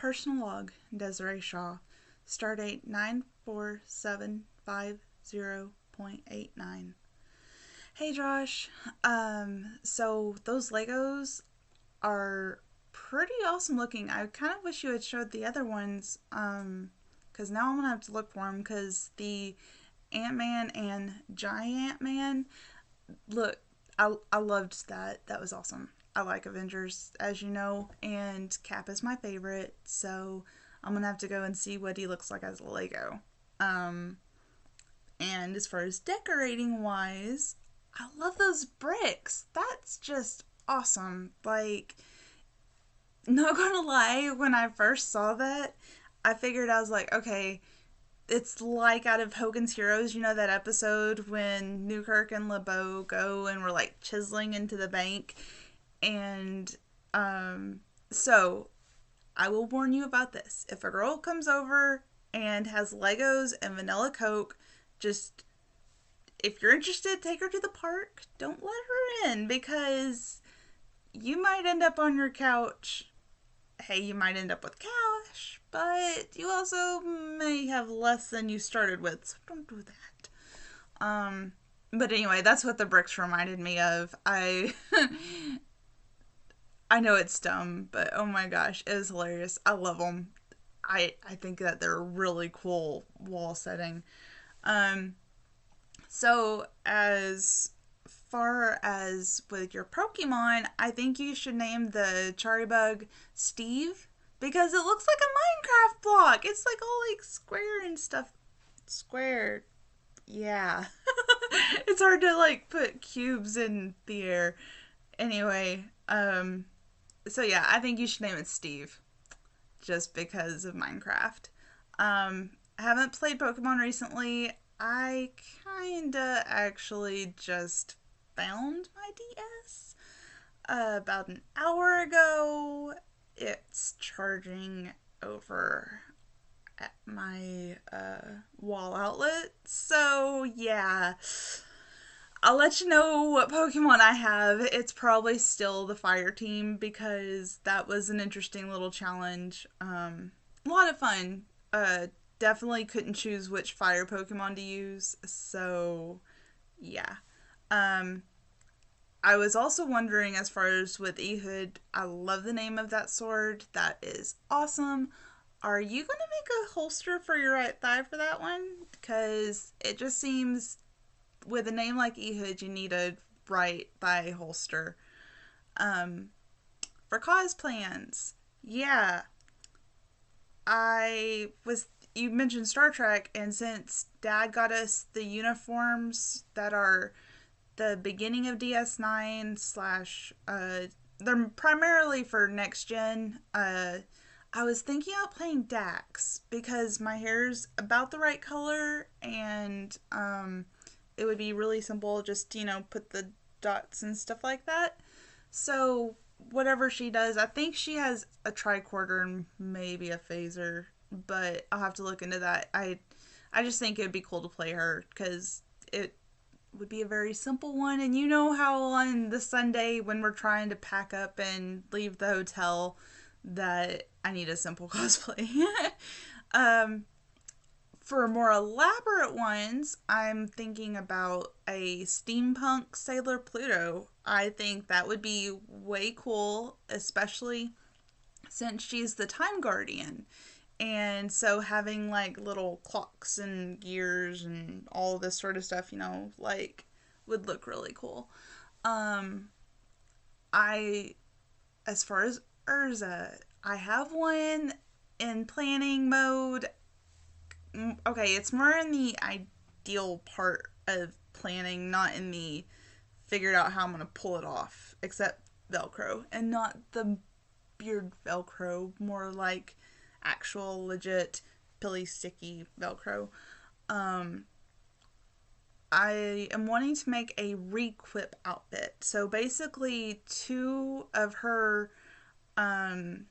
Personal log, Desiree Shaw. Stardate 94750.89. Hey Josh. So those Legos are pretty awesome looking. I kind of wish you had showed the other ones. Because now I'm gonna have to look for them. Because the Ant-Man and Giant Man, look, I loved that. That was awesome. I like Avengers, as you know, and Cap is my favorite, so I'm gonna have to go and see what he looks like as a Lego. Um, and as far as decorating wise, I love those bricks. That's just awesome. Like, not gonna lie, when I first saw that, I figured I was like, okay, it's like out of Hogan's Heroes, you know that episode when Newkirk and LeBeau go and we're like chiseling into the bank, and so I will warn you about this. If a girl comes over and has Legos and vanilla Coke, just if you're interested, take her to the park. Don't let her in because you might end up on your couch. Hey, you might end up with cash, but you also may have less than you started with, so don't do that. But anyway, that's what the bricks reminded me of. I know it's dumb, but oh my gosh, it is hilarious. I love them. I think that they're a really cool wall setting. Um, so as far as with your Pokemon, I think you should name the Charybug Steve because it looks like a Minecraft block. It's like all like square and stuff. Square. Yeah. It's hard to like put cubes in the air. Anyway, so yeah, I think you should name it Steve just because of Minecraft. I haven't played Pokemon recently. I kinda actually just found my DS about an hour ago. It's charging over at my wall outlet. So, yeah. I'll let you know what Pokemon I have. It's probably still the fire team because that was an interesting little challenge. A lot of fun. Definitely couldn't choose which fire Pokemon to use. So, yeah. Um, I was also wondering, as far as with Ehud, I love the name of that sword. That is awesome. Are you going to make a holster for your right thigh for that one? Because it just seems with a name like Ehud, you need a right thigh holster. Um, for cause plans, yeah, I was. You mentioned Star Trek, and since Dad got us the uniforms that are the beginning of DS9 slash, they're primarily for next gen. I was thinking about playing Dax because my hair's about the right color, and it would be really simple. Just put the dots and stuff like that. So whatever she does, I think she has a tricorder and maybe a phaser, but I'll have to look into that. I just think it'd be cool to play her because it would be a very simple one. And you know how on the Sunday when we're trying to pack up and leave the hotel that I need a simple cosplay. um, for more elaborate ones, I'm thinking about a steampunk Sailor Pluto. I think that would be way cool, especially since she's the time guardian. And so having like little clocks and gears and all this sort of stuff, like would look really cool. Um I as far as Urza, I have one in planning mode. Okay, it's more in the ideal part of planning, not in the figured out how I'm gonna pull it off, except Velcro, and not the beard Velcro, more like actual legit pilly sticky Velcro. Um, I am wanting to make a requip outfit. So basically, two of her um,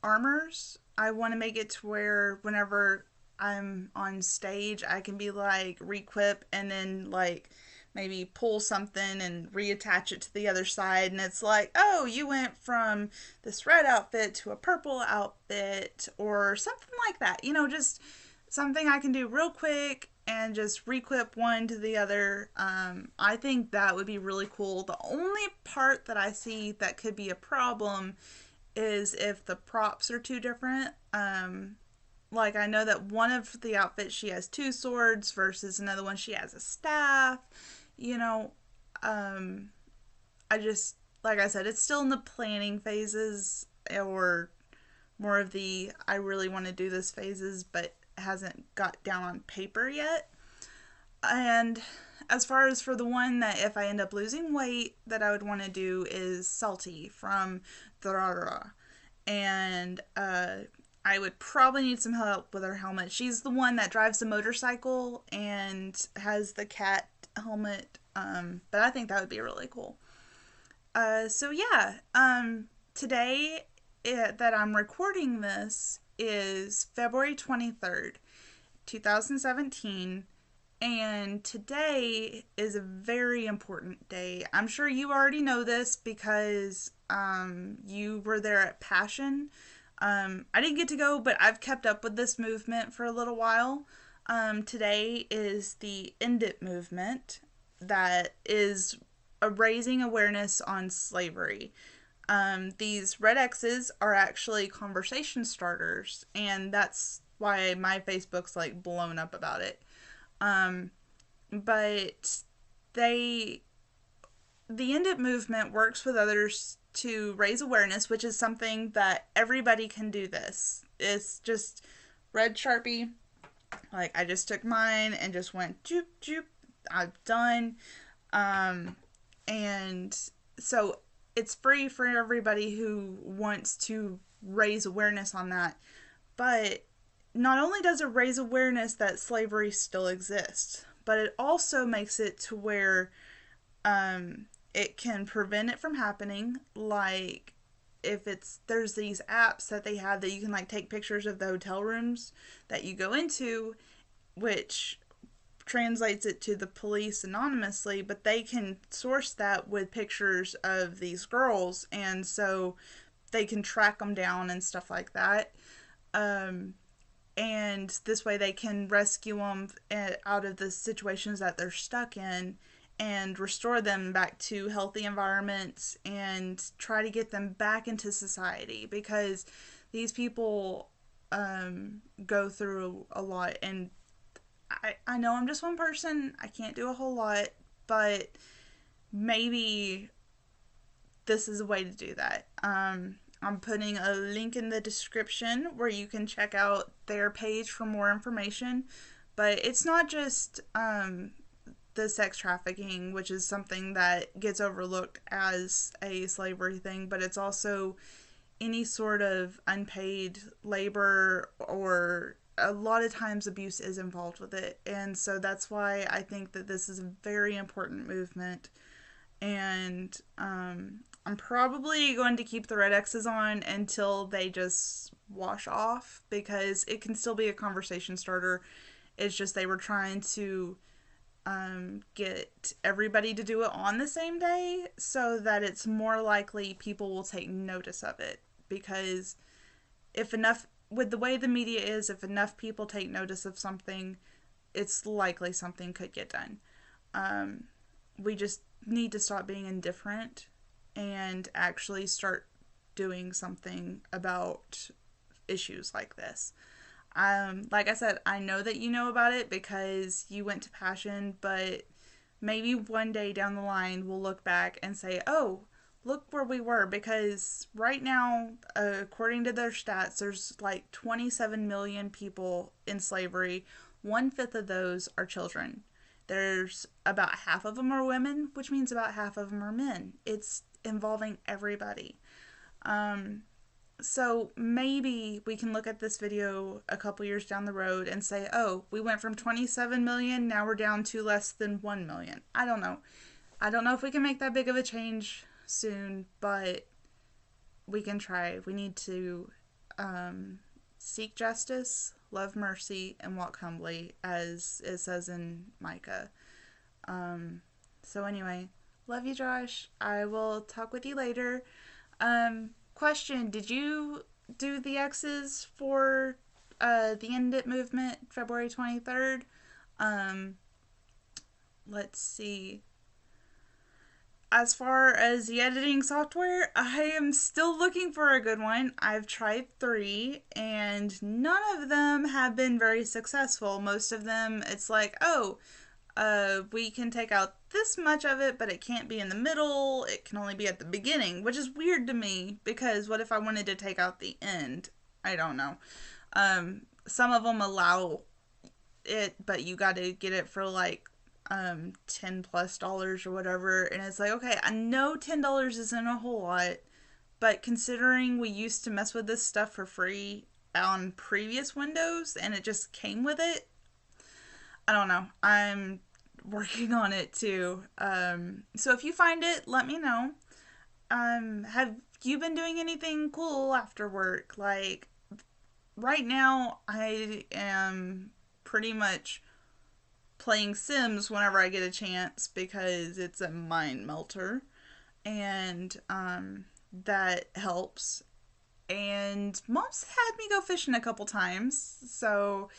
armors, I want to make it to where whenever I'm on stage, I can be like requip and then like maybe pull something and reattach it to the other side, and it's like, oh, you went from this red outfit to a purple outfit or something like that. Just something I can do real quick and just requip one to the other. I think that would be really cool. The only part that I see that could be a problem is if the props are too different. Like, I know that one of the outfits she has two swords versus another one she has a staff. You know, um, I just, like I said, it's still in the planning phases, or more of the I really want to do this phases, but hasn't got down on paper yet. And as far as for the one that if I end up losing weight that I would want to do is Salty from Thorara. And I would probably need some help with her helmet. She's the one that drives the motorcycle and has the cat helmet. But I think that would be really cool. So yeah, today that I'm recording this is February 23rd, 2017. And today is a very important day. I'm sure you already know this because you were there at Passion. I didn't get to go, but I've kept up with this movement for a little while. Today is the End It movement that is raising awareness on slavery. These red X's are actually conversation starters, and that's why my Facebook's like blown up about it. But they, the End It movement works with others to raise awareness, which is something that everybody can do this. It's just red Sharpie. Like, I just took mine and just went joop, joop. I'm done. And so it's free for everybody who wants to raise awareness on that. But not only does it raise awareness that slavery still exists, but it also makes it to where it can prevent it from happening. Like, if there's these apps that they have that you can like take pictures of the hotel rooms that you go into, which translates it to the police anonymously, but they can source that with pictures of these girls, and so they can track them down and stuff like that. And this way they can rescue them out of the situations that they're stuck in and restore them back to healthy environments and try to get them back into society, because these people go through a lot. And I know I'm just one person, I can't do a whole lot, but maybe this is a way to do that. I'm putting a link in the description where you can check out their page for more information. But it's not just the sex trafficking, which is something that gets overlooked as a slavery thing, but it's also any sort of unpaid labor, or a lot of times abuse is involved with it. And so that's why I think that this is a very important movement. And I'm probably going to keep the red X's on until they just wash off, because it can still be a conversation starter. It's just they were trying to get everybody to do it on the same day so that it's more likely people will take notice of it. Because if enough, with the way the media is, if enough people take notice of something, it's likely something could get done. We just need to stop being indifferent and actually start doing something about issues like this. Like I said, I know that you know about it because you went to Passion, but maybe one day down the line we'll look back and say, oh, look where we were, because right now, according to their stats, there's like 27 million people in slavery. 1/5 of those are children. There's about half of them are women, which means about half of them are men. It's involving everybody. So maybe we can look at this video a couple years down the road and say, oh, we went from 27 million, now we're down to less than 1 million. I don't know. I don't know if we can make that big of a change soon, but we can try. We need to seek justice, love mercy, and walk humbly, as it says in Micah. So anyway, love you, Josh. I will talk with you later. Question: did you do the X's for the End It movement February 23rd? Um, let's see. As far as the editing software, I am still looking for a good one. I've tried three, and none of them have been very successful. Most of them, it's like, oh, we can take out this much of it, but it can't be in the middle. It can only be at the beginning, which is weird to me because what if I wanted to take out the end? I don't know. Some of them allow it, but you got to get it for like $10 plus or whatever, and it's like, okay, I know $10 isn't a whole lot, but considering we used to mess with this stuff for free on previous Windows and it just came with it, I don't know. I'm working on it too. So if you find it, let me know. Have you been doing anything cool after work? Like right now, I am pretty much playing Sims whenever I get a chance because it's a mind melter, and that helps. And mom's had me go fishing a couple times, so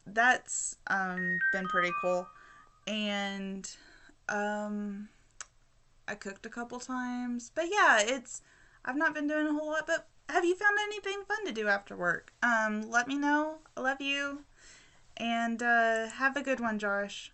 that's been pretty cool. And um, I cooked a couple times, but yeah, it's I've not been doing a whole lot. But have you found anything fun to do after work? Let me know. I love you, and have a good one, Josh.